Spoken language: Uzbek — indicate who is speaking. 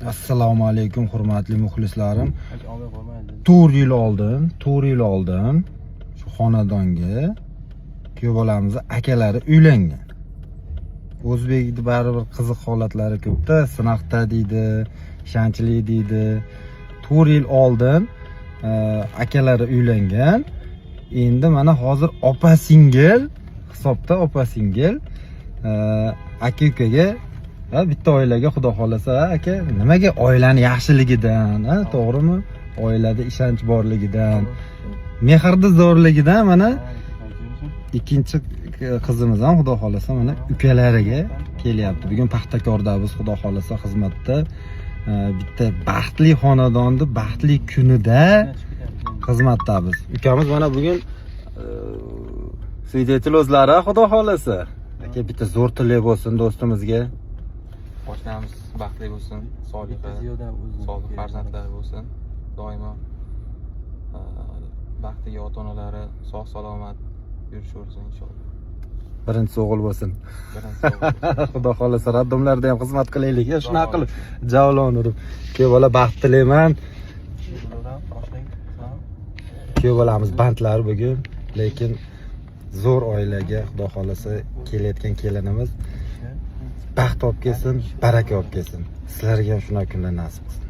Speaker 1: Assalomu alaykum hurmatli muxlislarim. 4 yil oldin shu xonadonga kuyov bolamizni akalari uylangan. O'zbekda baribir qiziq holatlari ko'pda, sinaqda deydi, ishonchli deydi. 4 yil oldin akalari uylangan. Endi mana hozir opa-singil hisobda opa-singil aka-ukaga bitta oilaga xudo xolasa aka nimaga oilani yaxshiligidan, to'g'rimi? Oilada ishonch borligidan, mehrda zo'rligidan mana ikkinchi qizimiz ham xudo xolasa mana ukalariga kelyapti. Bugun Paxtakordamiz xudo xolasa xizmatda bitta baxtli xonadonda baxtli kunida xizmatdamiz. Ukamiz mana bugun svidetl o'zlari xudo xolasa. Aka bitta zo'r tilak bo'lsin do'stimizga.
Speaker 2: Boshlarimiz baxtli bo'lsin, sog'lik farzandlar bo'lsin. Doimo baxtli ota-onalari sog' salomat yurishaversin inshaalloh.
Speaker 1: Birinchi o'g'il bo'lsin. Xudo xolasa raddomlarda ham xizmat qilaylik. Shunaqa qilib javlon urib. Kuyov bola baxt tilayman. Kuyov bolamiz bandlar bugun, lekin zo'r oilaga xudo xolasa kelayotgan kelinimiz baxt olib kelsin, baraka olib kelsin. Sizlarga ham shunaqa kunlar nasib qilsin.